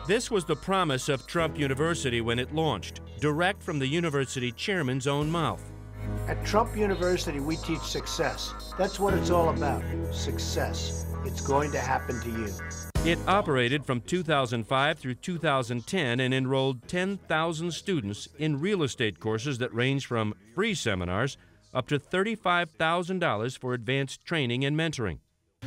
This was the promise of Trump University when it launched, direct from the university chairman's own mouth. At Trump University, we teach success. That's what it's all about, success. It's going to happen to you. It operated from 2005 through 2010 and enrolled 10,000 students in real estate courses that range from free seminars up to $35,000 for advanced training and mentoring.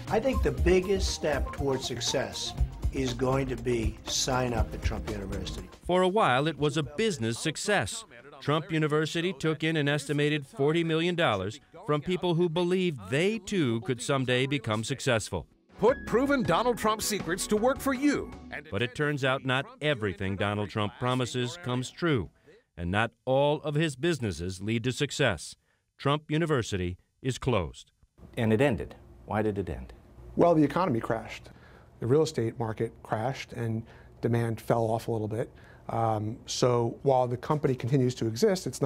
I think the biggest step towards success is going to be sign up at Trump University. For a while, it was a business success. Trump University took in an estimated $40 million from people who believed they too could someday become successful. Put proven Donald Trump secrets to work for you. But it turns out not everything Donald Trump promises comes true, and not all of his businesses lead to success. Trump University is closed. And it ended. Why did it end? Well, the economy crashed. The real estate market crashed and demand fell off a little bit. So while the company continues to exist, it's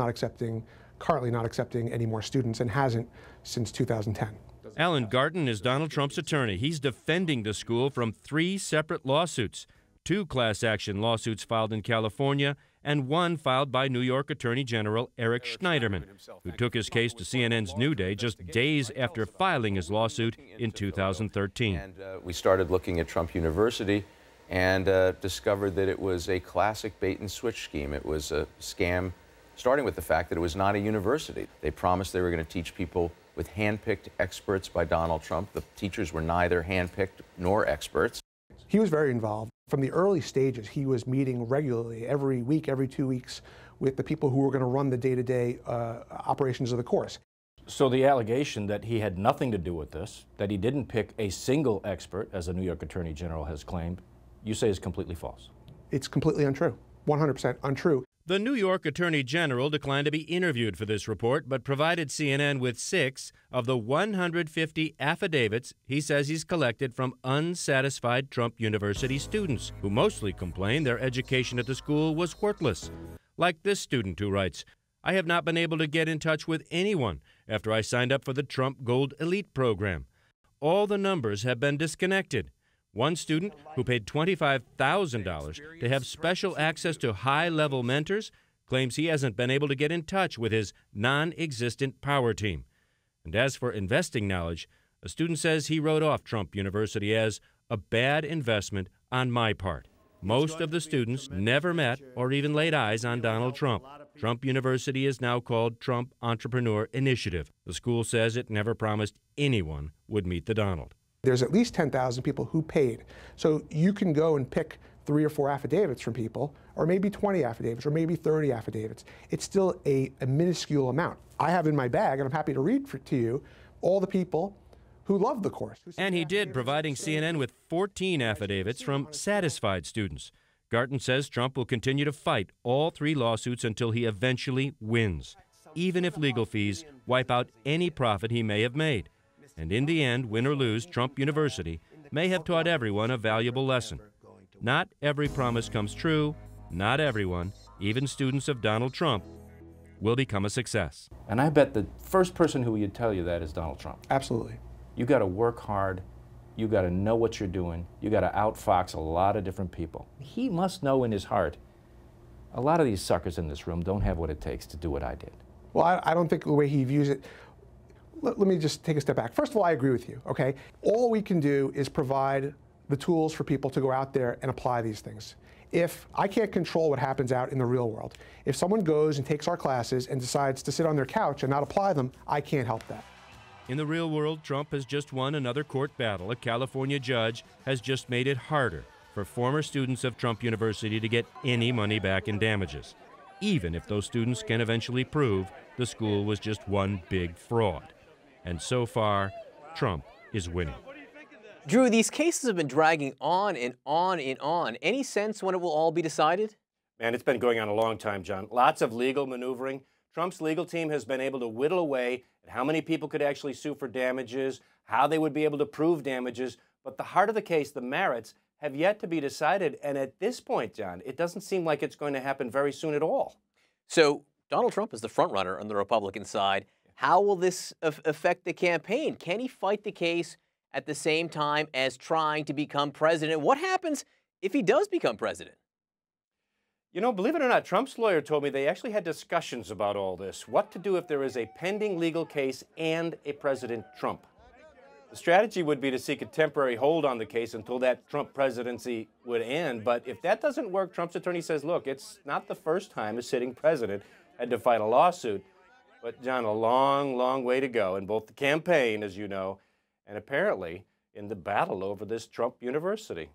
currently not accepting any more students and hasn't since 2010. Alan Garten is Donald Trump's attorney. He's defending the school from 3 separate lawsuits, 2 class action lawsuits filed in California and 1 filed by New York Attorney General Eric Schneiderman, who took his case to CNN's New Day just days after filing his lawsuit in 2013. And we started looking at Trump University and discovered that it was a classic bait and switch scheme. It was a scam, starting with the fact that it was not a university. They promised they were going to teach people with hand-picked experts by Donald Trump. The teachers were neither hand-picked nor experts. He was very involved. From the early stages, he was meeting regularly, every week, every 2 weeks, with the people who were going to run the day-to-day operations of the course. So the allegation that he had nothing to do with this, that he didn't pick a single expert, as the New York Attorney General has claimed, you say is completely false. It's completely untrue, 100% untrue. The New York Attorney General declined to be interviewed for this report, but provided CNN with 6 of the 150 affidavits he says he's collected from unsatisfied Trump University students, who mostly complain their education at the school was worthless. Like this student who writes, "I have not been able to get in touch with anyone after I signed up for the Trump Gold Elite program. All the numbers have been disconnected." One student who paid $25,000 to have special access to high-level mentors claims he hasn't been able to get in touch with his non-existent power team. And as for investing knowledge, a student says he wrote off Trump University as a bad investment on my part. Most of the students never met or even laid eyes on Donald Trump. Trump University is now called Trump Entrepreneur Initiative. The school says it never promised anyone would meet the Donald. There's at least 10,000 people who paid. So you can go and pick 3 or 4 affidavits from people, or maybe 20 affidavits, or maybe 30 affidavits. It's still a minuscule amount. I have in my bag, and I'm happy to read to you, all the people who loved the course. And he did, providing CNN with 14 affidavits from satisfied students. Garten says Trump will continue to fight all 3 lawsuits until he eventually wins, even if legal fees wipe out any profit he may have made. And in the end, win or lose, Trump University may have taught everyone a valuable lesson. Not every promise comes true. Not everyone, even students of Donald Trump, will become a success. And I bet the first person who would tell you that is Donald Trump. Absolutely. You got to work hard. You got to know what you're doing. You got to outfox a lot of different people. He must know in his heart, a lot of these suckers in this room don't have what it takes to do what I did. Well, I don't think the way he views it. Let me just take a step back. First of all, I agree with you, okay? All we can do is provide the tools for people to go out there and apply these things. If I can't control what happens out in the real world, if someone goes and takes our classes and decides to sit on their couch and not apply them, I can't help that. In the real world, Trump has just won another court battle. A California judge has just made it harder for former students of Trump University to get any money back in damages, even if those students can eventually prove the school was just one big fraud. And so far, Trump is winning. Drew, these cases have been dragging on and on and on. Any sense when it will all be decided? Man, it's been going on a long time, John. Lots of legal maneuvering. Trump's legal team has been able to whittle away at how many people could actually sue for damages, how they would be able to prove damages. But the heart of the case, the merits, have yet to be decided. And at this point, John, it doesn't seem like it's going to happen very soon at all. So Donald Trump is the front runner on the Republican side. How will this affect the campaign? Can he fight the case at the same time as trying to become president? What happens if he does become president? You know, believe it or not, Trump's lawyer told me they actually had discussions about all this. What to do if there is a pending legal case and a President Trump. The strategy would be to seek a temporary hold on the case until that Trump presidency would end. But if that doesn't work, Trump's attorney says, look, it's not the first time a sitting president had to fight a lawsuit. But, John, a long, long way to go in both the campaign, as you know, and apparently in the battle over this Trump University.